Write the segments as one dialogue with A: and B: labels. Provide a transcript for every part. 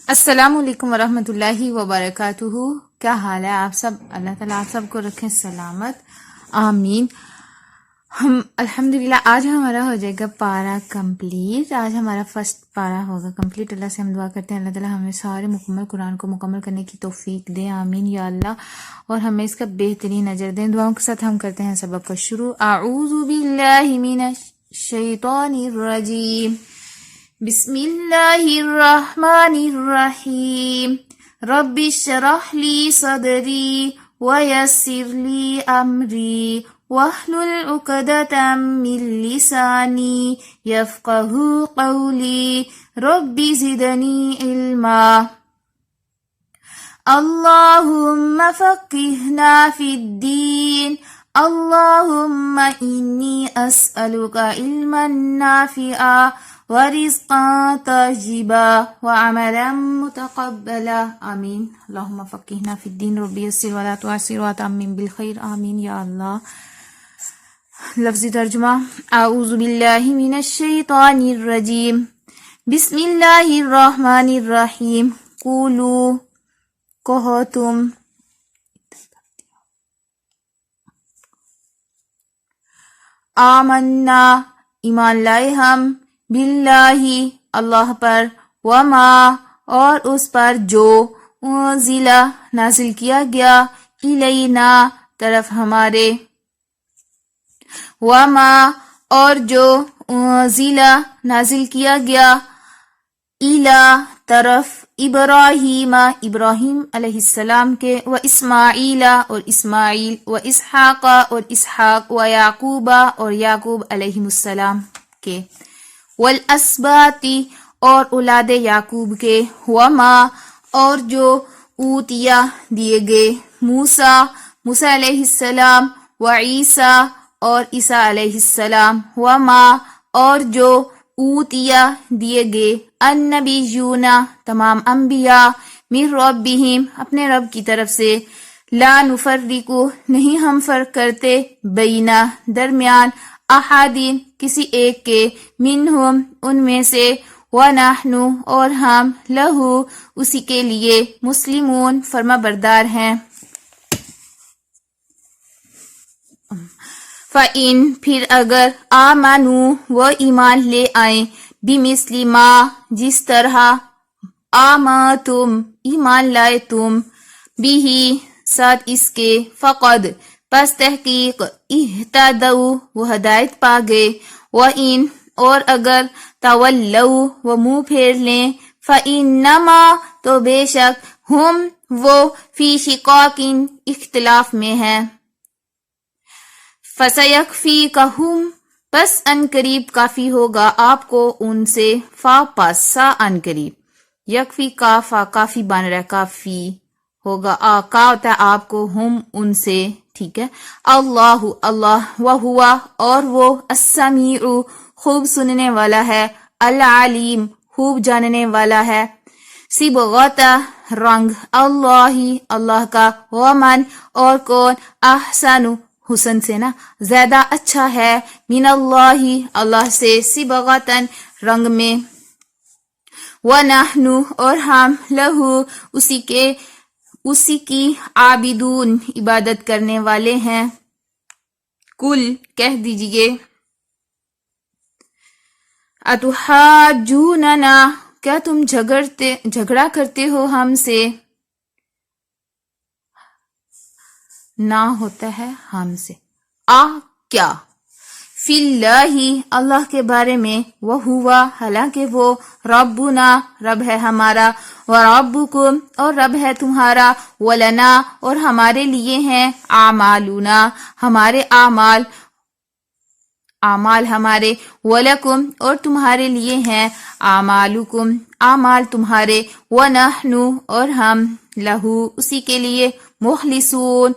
A: السلام علیکم ورحمۃ اللہ وبرکاتہ. کیا حال ہے آپ سب؟ اللہ تعالیٰ آپ سب کو رکھیں سلامت، آمین. ہم الحمدللہ آج ہمارا ہو جائے گا پارا کمپلیٹ. آج ہمارا فرسٹ پارا ہوگا کمپلیٹ. اللہ سے ہم دعا کرتے ہیں اللہ تعالیٰ ہمیں سارے مکمل قرآن کو مکمل کرنے کی توفیق دے، آمین یا اللہ، اور ہمیں اس کا بہترین اجر دیں. دعاؤں کے ساتھ ہم کرتے ہیں سبق کا شروع. اعوذ باللہ من الشیطان الرجیم، بسم اللہ الرحمن الرحیم. رب اشرح لی صدری ویسر لی امری واحلل عقدۃ من لسانی یفقہوا قولی. رب زدنی علما. اللہم فقہنا فی الدین. اللہم انی اسألک علما نافعا ورزقا طیبا وعملا متقبلا، آمین. اللہم فقہنا فی الدین، رب یسر ولا تعسر واتمم بالخیر، آمین یا اللہ. لفظی ترجمہ. اعوذ باللہ من الشیطان الرجیم، بسم اللہ الرحمن الرحیم. قولوا، کہو تم، آمنا، ایمان لائے ہم، باللہ، اللہ پر، وما، اور اس پر جو، انزل، نازل کیا گیا، الینا، طرف ہمارے، وما، اور جو، انزل، نازل کیا گیا، الی، طرف، ابراہیم، ابراہیم علیہ السلام کے، و اسماعیل، اور اسماعیل، و اسحاق، اور اسحاق، و یعقوب، اور یعقوب علیہ السلام کے، والاسباط، اور اولاد یعقوب کے، وما، اور جو، اوتیا، دیے گئے، موسیٰ، موسیٰ علیہ السلام، و عیسیٰ، اور عیسیٰ علیہ السلام، وما، اور جو، اوتیا، دیے گئے، النبیون، تمام انبیاء، من ربہم، اپنے رب کی طرف سے، لا نفرق، نہیں ہم فرق کرتے، بینا، درمیان، احادین، کسی ایک کے، منہم، ان میں سے، ونحن، اور ہم، لہو، اسی کے لیے، مسلمون، فرما بردار ہیں. فَإِن، پھر اگر، آمنوا، وہ ایمان لے آئیں، بِمِثْلِ مَا، جس طرح، آمنتم، ایمان لائے تم، بِہِ، ساتھ اس کے، فقد، پس تحقیق، اہتدوا، وہ ہدایت پا گئے، وَإِن، اور اگر، تولوا، وہ منہ پھیر لیں، فَإِنَّمَا، تو بے شک، ہم، وہ، فی شقاق، اختلاف میں ہیں. فَسَيَكْفِيكَهُمْ، پس ان قریب کافی ہوگا آپ کو ان سے، فا پس، سا ان قریب، یکفی کافا، کافی بن رہا ہے، کافی ہوگا، کا ہوتا ہے آپ کو، ہم، ان سے، ٹھیک ہے. اللہ، اللہ، وہوا، اور وہ، السمیع، خوب سننے والا ہے، العلیم، خوب جاننے والا ہے. صبغۃ، رنگ، اللہ، اللہ کا، ومن، اور کون، احسن، حسن سے نا، زیادہ اچھا ہے، من اللہ، اللہ سے، صبغۃً، رنگ میں، وَنَحْنُ، اور ہم، لہو، اسی کی، عابدون، عبادت کرنے والے ہیں. کل، کہہ دیجئے، اتحاجوننا، کیا تم جھگڑا کرتے ہو ہم سے، نہ ہوتا ہے ہم سے، کیا، فی اللہ، اللہ کے بارے میں، وہوا، حالانکہ وہ، ربنا، رب ہے ہمارا، وربکم، اور رب ہے تمہارا، ولنا، اور ہمارے لیے ہیں، اعمالنا، ہمارے اعمال، اعمال ہمارے، ولکم، اور تمہارے لیے ہیں، اعمالکم، اعمال تمہارے، ونحن، اور ہم، لہو، اسی کے لیے، مخلصون،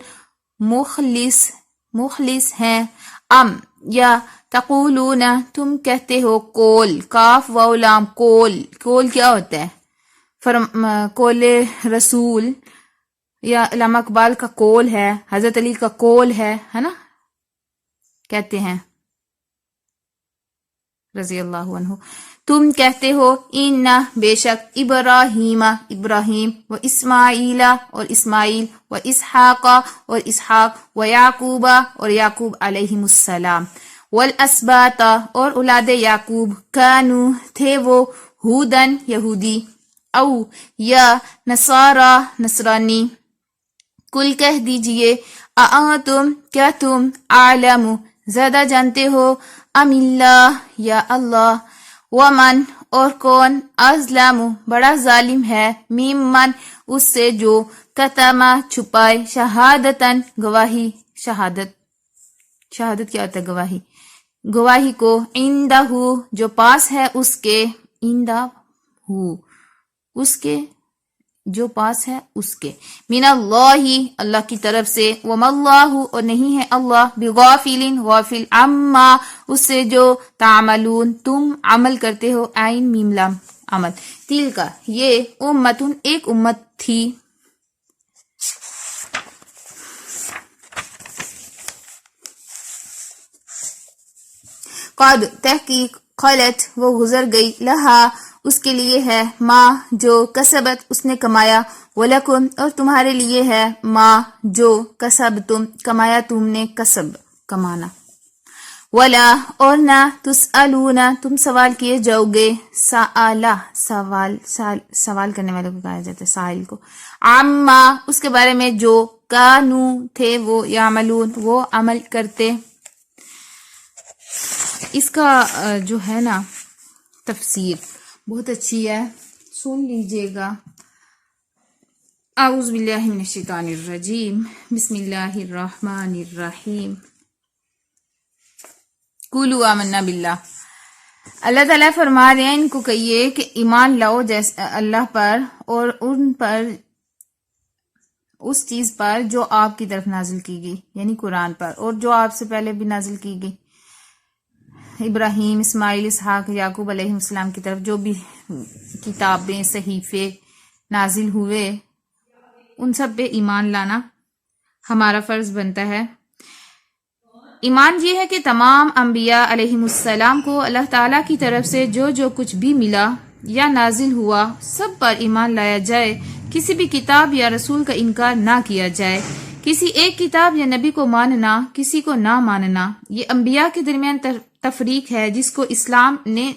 A: مخلص ہیں. ام، یا، تقولون، تم کہتے ہو، قول، کاف واو لام، قول، قول کیا ہوتا ہے، قول رسول، یا علامہ اقبال کا قول ہے، حضرت علی کا قول ہے نا، کہتے ہیں رضی اللہ عنہ. تم کہتے ہو ان بے شک ابراہیم ابراہیم و اسماعیل اور اسماعیل و اسحاق اور اسحاق و یعقوب اور یعقوب علیہم السلام والاسباط اور اولاد یعقوب کانو تھے وہ ہودن یہودی او یا نصارا نصرانی کل کہہ دیجئے اَأَنتُم کیا تم عالم زیادہ جانتے ہو ام اللہ یا اللہ ومن اور کون ازلم بڑا ظالم ہے ممن اس سے جو کتما چھپائے شہادتن گواہی شہادت کیا ہوتا ہے گواہی گواہی کو عندہ جو پاس ہے اس کے عندہ اس کے جو پاس ہے اس کے من اللہ اللہ کی طرف سے وما اللہ اور نہیں ہے اللہ بغافل غافل عما اس سے جو تعملون تم عمل کرتے ہو عین میم لام عمل تل کا یہ امتن ایک امت تھی قد تحقیق خلت وہ گزر گئی لہا اس کے لیے ہے ما جو کسبت اس نے کمایا ولکم اور تمہارے لیے ہے ما جو کسب تم کمایا تم نے کسب کمانا ولا اور نہ تسألون تم سوال کیے جاؤ گے سآلہ سوال کرنے والے کو کہا جاتا ہے سائل کو عما اس کے بارے میں جو کانو تھے وہ یعملون وہ عمل کرتے اس کا جو ہے نا تفسیر بہت اچھی ہے سن لیجئے گا اعوذ باللہ من الشیطان الرجیم بسم اللہ الرحمن الرحیم قولوا آمنا باللہ اللہ تعالیٰ فرما رہے ہیں ان کو کہیے کہ ایمان لاؤ جیسے اللہ پر اور ان پر اس چیز پر جو آپ کی طرف نازل کی گئی یعنی قرآن پر اور جو آپ سے پہلے بھی نازل کی گئی ابراہیم اسماعیل اسحاق یعقوب علیہ السلام کی طرف جو بھی کتابیں صحیفے نازل ہوئے ان سب پہ ایمان لانا ہمارا فرض بنتا ہے ایمان یہ ہے کہ تمام انبیاء علیہم السلام کو اللہ تعالیٰ کی طرف سے جو کچھ بھی ملا یا نازل ہوا سب پر ایمان لایا جائے کسی بھی کتاب یا رسول کا انکار نہ کیا جائے کسی ایک کتاب یا نبی کو ماننا کسی کو نہ ماننا یہ انبیاء کے درمیان تفریق ہے جس کو اسلام نے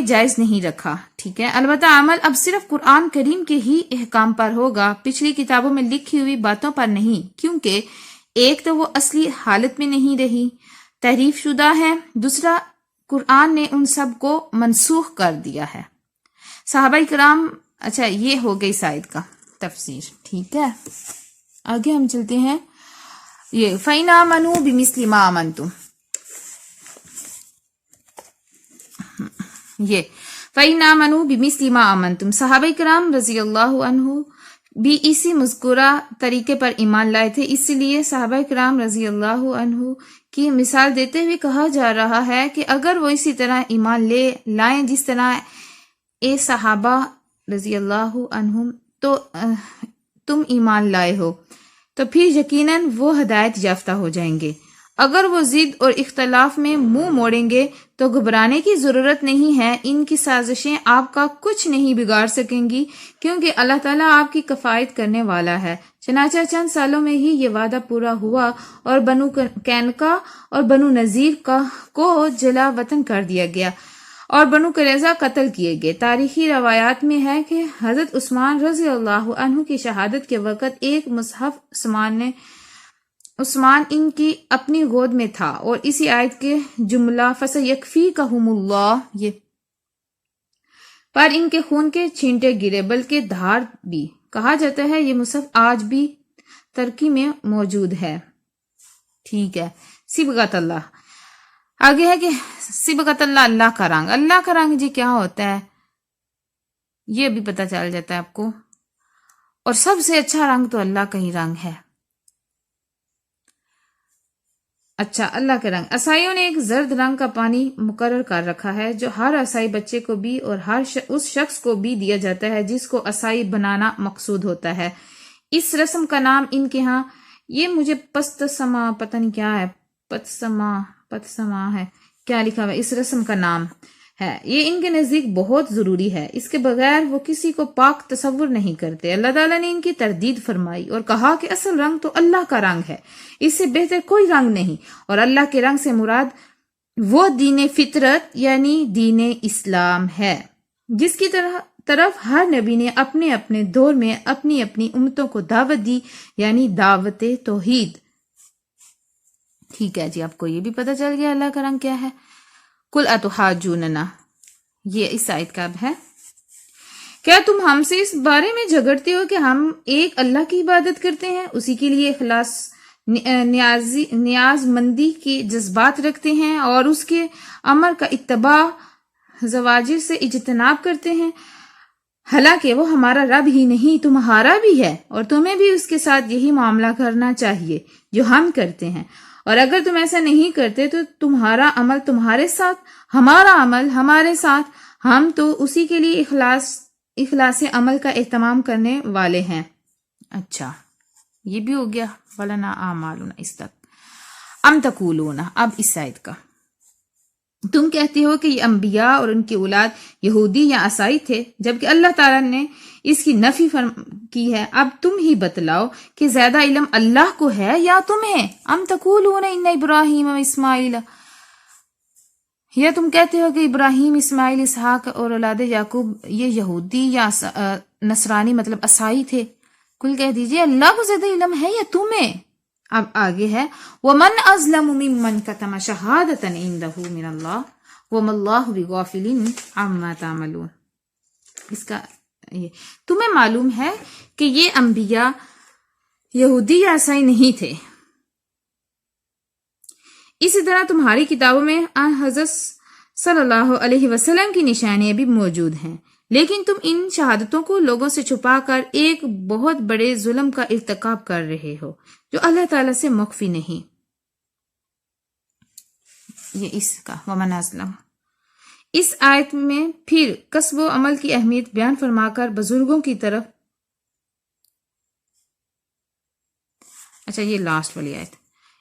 A: جائز نہیں رکھا ٹھیک ہے البتہ عمل اب صرف قرآن کریم کے ہی احکام پر ہوگا پچھلی کتابوں میں لکھی ہوئی باتوں پر نہیں کیونکہ ایک تو وہ اصلی حالت میں نہیں رہی تحریف شدہ ہے دوسرا قرآن نے ان سب کو منسوخ کر دیا ہے صحابہ کرام اچھا یہ ہو گئی سائد کا تفسیر ٹھیک ہے آگے ہم چلتے ہیں یہ فَإِنْ آمَنُوا بِمِثْلِ مَا آمَنْتُمْ یہ فَإِنْ آمَنُوا بِمِثْلِ مَا آمَنْتُمْ صحابہ کرام رضی اللہ عنہ بھی اسی مذکورہ طریقے پر ایمان لائے تھے اس لیے صحابہ کرام رضی اللہ عنہ کی مثال دیتے ہوئے کہا جا رہا ہے کہ اگر وہ اسی طرح ایمان لائیں جس طرح اے صحابہ رضی اللہ عنہم تو تم ایمان لائے ہو تو پھر یقیناً وہ ہدایت یافتہ ہو جائیں گے اگر وہ ضد اور اختلاف میں منہ موڑیں گے تو گھبرانے کی ضرورت نہیں ہے ان کی سازشیں آپ کا کچھ نہیں بگاڑ سکیں گی کیونکہ اللہ تعالیٰ آپ کی کفایت کرنے والا ہے چنانچہ چند سالوں میں ہی یہ وعدہ پورا ہوا اور بنو کینکا اور بنو نذیر کو جلا وطن کر دیا گیا اور بنو قریظہ قتل کیے گئے تاریخی روایات میں ہے کہ حضرت عثمان رضی اللہ عنہ کی شہادت کے وقت ایک مصحف عثمان ان کی اپنی گود میں تھا اور اسی آیت کے جملہ فَسَيَكْفِيكَهُمُ اللَّهُ یہ پر ان کے خون کے چھینٹے گرے بلکہ دھار بھی کہا جاتا ہے یہ مصحف آج بھی ترکی میں موجود ہے ٹھیک ہے صبغت اللہ آگے ہے کہ صبغت اللہ اللہ کا رنگ جی کیا ہوتا ہے یہ بھی پتہ چل جاتا ہے آپ کو اور سب سے اچھا رنگ تو اللہ کا ہی رنگ ہے اچھا اللہ کے رنگ عیسائیوں نے ایک زرد رنگ کا پانی مقرر کر رکھا ہے جو ہر عیسائی بچے کو بھی اور ہر اس شخص کو بھی دیا جاتا ہے جس کو عیسائی بنانا مقصود ہوتا ہے اس رسم کا نام ان کے ہاں یہ مجھے پتسما پتہ نہیں کیا ہے پتسما ہے کیا لکھا ہوا اس رسم کا نام ہے، یہ ان کے نزدیک بہت ضروری ہے، اس کے بغیر وہ کسی کو پاک تصور نہیں کرتے۔ اللہ تعالیٰ نے ان کی تردید فرمائی اور کہا کہ اصل رنگ تو اللہ کا رنگ ہے، اس سے بہتر کوئی رنگ نہیں، اور اللہ کے رنگ سے مراد وہ دین فطرت یعنی دین اسلام ہے، جس کی طرف ہر نبی نے اپنے اپنے دور میں اپنی اپنی امتوں کو دعوت دی، یعنی دعوت توحید۔ ٹھیک ہے جی، آپ کو یہ بھی پتہ چل گیا اللہ کا رنگ کیا ہے۔ قل اتحاجوننا، یہ اس آیت کا اب ہے، کیا تم ہم سے اس بارے میں جھگڑتے ہو کہ ہم ایک اللہ کی عبادت کرتے ہیں، اسی کے لیے اخلاص نیاز مندی کے جذبات رکھتے ہیں اور اس کے امر کا اتباع زواجر سے اجتناب کرتے ہیں، حالانکہ وہ ہمارا رب ہی نہیں تمہارا بھی ہے، اور تمہیں بھی اس کے ساتھ یہی معاملہ کرنا چاہیے جو ہم کرتے ہیں، اور اگر تم ایسا نہیں کرتے تو تمہارا عمل تمہارے ساتھ، ہمارا عمل ہمارے ساتھ، ہم تو اسی کے لیے اخلاص عمل کا اہتمام کرنے والے ہیں۔ اچھا، یہ بھی ہو گیا وَلَنَا أَعْمَالُنَا اس تک۔ ام تقولون، اب اس آیت کا، تم کہتے ہو کہ یہ انبیاء اور ان کی اولاد یہودی یا عیسائی تھے، جبکہ اللہ تعالیٰ نے اس کی نفی کی ہے۔ اب تم ہی بتلاؤ کہ زیادہ علم اللہ کو ہے یا تمہیں؟ ام تقولون ان ابراہیم و اسماعیل، یا تم کہتے ہو کہ ابراہیم، اسماعیل، اسحاق اور اولاد یعقوب یہ یہودی یا نصرانی مطلب عیسائی تھے؟ کل کہہ دیجئے اللہ کو زیادہ علم ہے یا تمہیں؟ اب آگے ہے وَمَنْ أَظْلَمُ مِمَّنْ كَتَمَ شَهَادَةً عِنْدَهُ مِنَ اللَّهِ وَمَا اللَّهُ بِغَافِلٍ عَمَّا تَعْمَلُونَ۔ اس کا یہ تمہیں معلوم ہے کہ یہ انبیاء یہودی یا عیسائی نہیں تھے، اسی طرح تمہاری کتابوں میں حضرت صلی اللہ علیہ وسلم کی نشانیاں بھی موجود ہیں، لیکن تم ان شہادتوں کو لوگوں سے چھپا کر ایک بہت بڑے ظلم کا ارتکاب کر رہے ہو جو اللہ تعالیٰ سے مخفی نہیں۔ یہ اس کا ومن ازلم۔ اس آیت میں پھر کسب و عمل کی اہمیت بیان فرما کر بزرگوں کی طرف، اچھا یہ لاسٹ والی آیت،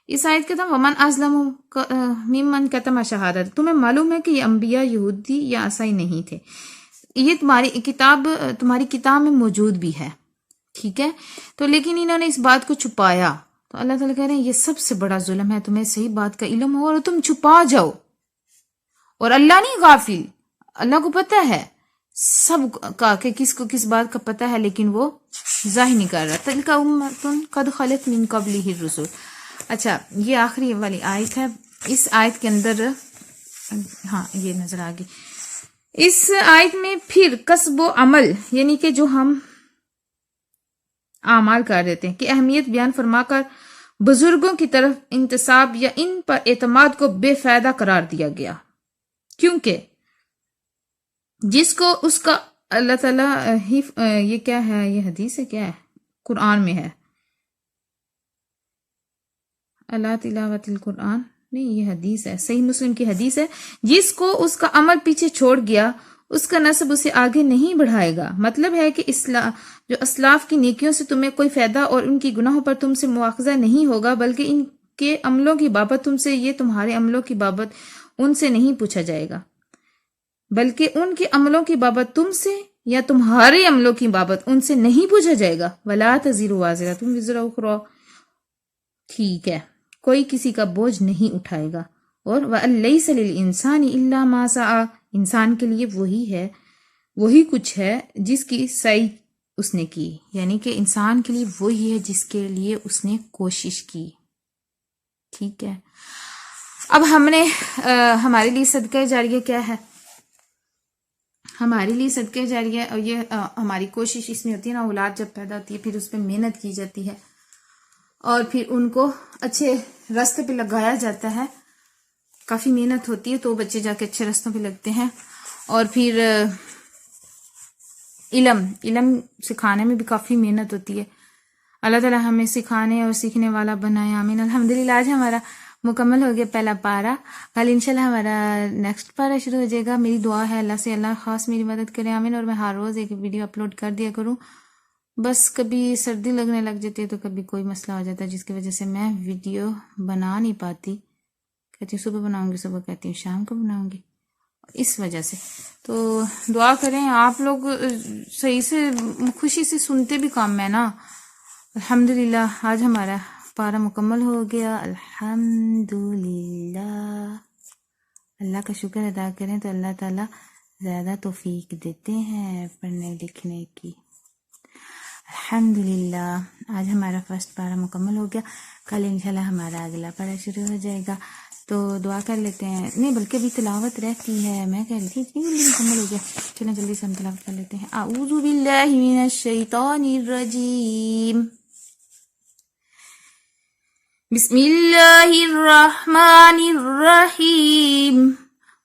A: اس آیت کا تھا ومن ازلم ممن کتم شہادت۔ تمہیں معلوم ہے کہ یہ انبیاء یہودی یا عیسائی نہیں تھے، یہ تمہاری کتاب میں موجود بھی ہے، ٹھیک ہے، تو لیکن انہوں نے اس بات کو چھپایا، تو اللہ تعالیٰ کہہ رہے ہیں یہ سب سے بڑا ظلم ہے، تمہیں صحیح بات کا علم ہو اور تم چھپا جاؤ، اور اللہ نہیں غافل، اللہ کو پتہ ہے سب کا کہ کس کو کس بات کا پتہ ہے، لیکن وہ ظاہر نہیں کر رہا۔ تلک امۃ قد خلت من قبلہ الرسل۔ اچھا یہ آخری والی آیت ہے، اس آیت کے اندر ہاں یہ نظر آ گئی، اس آیت میں پھر کسب و عمل یعنی کہ جو ہم اعمال کر دیتے ہیں کی اہمیت بیان فرما کر بزرگوں کی طرف انتساب یا ان پر اعتماد کو بے فائدہ قرار دیا گیا، کیونکہ جس کو اس کا اللہ تعالیٰ یہ کیا ہے، یہ حدیث ہے کیا ہے، قرآن میں ہے، اللہ تلاوت القرآن نہیں، یہ حدیث ہے، صحیح مسلم کی حدیث ہے، جس کو اس کا عمل پیچھے چھوڑ گیا اس کا نسب اسے آگے نہیں بڑھائے گا۔ مطلب ہے کہ جو اسلاف کی نیکیوں سے تمہیں کوئی فائدہ اور ان کی گناہوں پر تم سے مواخذہ نہیں ہوگا، بلکہ ان کے عملوں کی بابت تم سے، یہ تمہارے عملوں کی بابت ان سے نہیں پوچھا جائے گا، بلکہ ان کے عملوں کی بابت تم سے یا تمہارے عملوں کی بابت ان سے نہیں پوچھا جائے گا۔ وَلَا تَزِرُ وَازِرَةٌ وِزْرَ أُخْرَىٰ، ٹھیک ہے، کوئی کسی کا بوجھ نہیں اٹھائے گا، اور وَأَن لَيْسَ لِلْإِنسَانِ إِلَّا مَا سَعَىٰ، انسان کے لیے وہی کچھ ہے جس کی سعی اس نے کی، یعنی کہ انسان کے لیے وہی ہے جس کے لیے اس نے کوشش کی، ٹھیک ہے۔ اب ہم نے ہمارے لیے صدقہ جاریہ کیا ہے؟ ہمارے لیے صدقہ جاریہ اور یہ ہماری کوشش اس میں ہوتی ہے نا، اولاد جب پیدا ہوتی ہے پھر اس پہ محنت کی جاتی ہے اور پھر ان کو اچھے راستے پہ لگایا جاتا ہے، کافی محنت ہوتی ہے تو بچے جا کے اچھے راستوں پہ لگتے ہیں، اور پھر علم سکھانے میں بھی کافی محنت ہوتی ہے۔ اللہ تعالیٰ ہمیں سکھانے اور سیکھنے والا بنائے، آمین۔ الحمدللہ آج ہمارا مکمل ہو گیا پہلا پارہ، کل انشاءاللہ ہمارا نیکسٹ پارہ شروع ہو جائے گا۔ میری دعا ہے اللہ سے اللہ خاص میری مدد کرے، آمین، اور میں ہر روز ایک ویڈیو اپلوڈ کر دیا کروں، بس کبھی سردی لگنے لگ جاتی ہے تو کبھی کوئی مسئلہ ہو جاتا ہے جس کی وجہ سے میں ویڈیو بنا نہیں پاتی، کہتی ہوں صبح بناؤں گی، صبح کہتی ہوں شام کو بناؤں گی، اس وجہ سے. تو دعا کریں. آپ لوگ صحیح سے خوشی سے سنتے بھی کام میں نا. الحمدللہ آج ہمارا پارہ مکمل ہو گیا. الحمدللہ. اللہ کا شکر ادا کریں تو اللہ تعالیٰ زیادہ توفیق دیتے ہیں پڑھنے لکھنے کی. الحمدللہ آج ہمارا فرسٹ پارہ مکمل ہو گیا. کل انشاءاللہ ہمارا اگلا پارہ شروع ہو جائے گا. تو دعا کر لیتے ہیں. نہیں بلکہ ابھی تلاوت رہتی ہے. میں کہہ رہی تھی اتنی جلدی مکمل ہو گیا. چلیں جلدی سے ہم تلاوت کر لیتے ہیں. اعوذ باللہ من الشیطان الرجیم. بسم اللہ الرحمن الرحیم.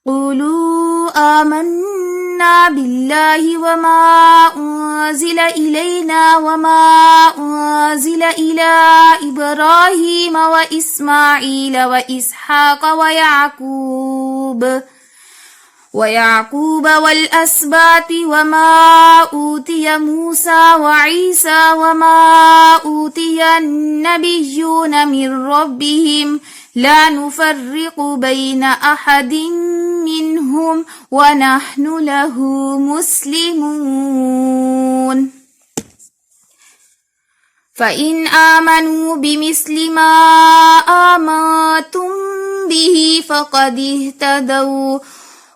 A: قولوا آمنا باللہ وما انزل الینا وما انزل الی ابراہیم واسماعیل واسحاق ويعقوب والأسباط وما أوتي موسى وعيسى وما أوتي النبيون من ربهم لا نفرق بين أحد منهم ونحن له مسلمون. فإن آمنوا بمثل ما آمنتم به فقد اهتدوا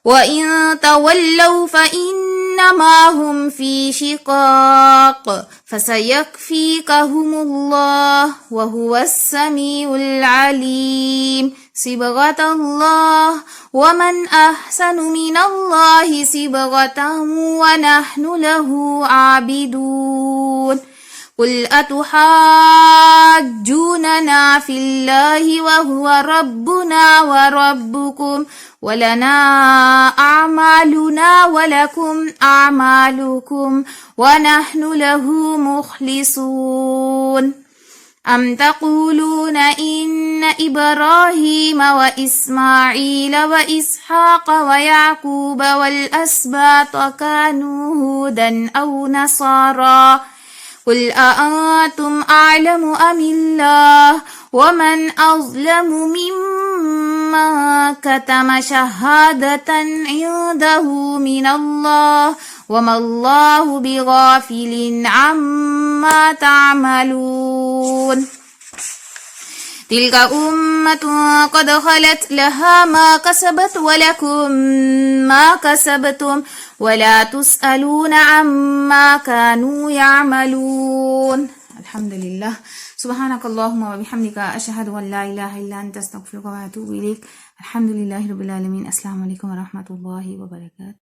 A: وَإِن تَوَلَّوْا فَإِنَّمَا هُمْ فِي شِقَاقٍ فَسَيَكْفِيكَهُمُ اللَّهُ وَهُوَ السَّمِيعُ الْعَلِيمُ. صِبْغَةَ اللَّهِ وَمَنْ أَحْسَنُ مِنَ اللَّهِ صِبْغَةً وَنَحْنُ لَهُ عَابِدُونَ. قُلْ أَتُحَاجُّونَنَا فِي اللَّهِ وَهُوَ رَبُّنَا وَرَبُّكُمْ وَلَنَا أَعْمَالُنَا وَلَكُمْ أَعْمَالُكُمْ وَنَحْنُ لَهُ مُخْلِصُونَ. أَمْ تَقُولُونَ إِنَّ إِبْرَاهِيمَ وَإِسْمَاعِيلَ وَإِسْحَاقَ وَيَعْقُوبَ وَالْأَسْبَاطَ كَانُوا هُودًا أَوْ نَصَارَىٰ قُلْ أَأَنْتُمْ أَعْلَمُ أَمِ اللَّهُ وَمَنْ أَظْلَمُ مِمَّنْ كَتَمَ شَهَادَةً عِنْدَهُ مِنَ اللَّهِ وَمَا اللَّهُ بِغَافِلٍ عَمَّا تَعْمَلُونَ. تِلْكَ أُمَّةٌ قَدْ خَلَتْ لَهَا مَا كَسَبَتْ وَلَكُمْ مَا كَسَبْتُمْ وَلَا تُسْأَلُونَ عَمَّا كَانُوا يَعْمَلُونَ. الحمدللہ. سبحانک اللہم وبحمدک اشہد ان لا الہ الا انت استغفرک واتوب الیک. الحمدللہ رب العالمین. السلام علیکم ورحمۃ اللہ وبرکاتہ.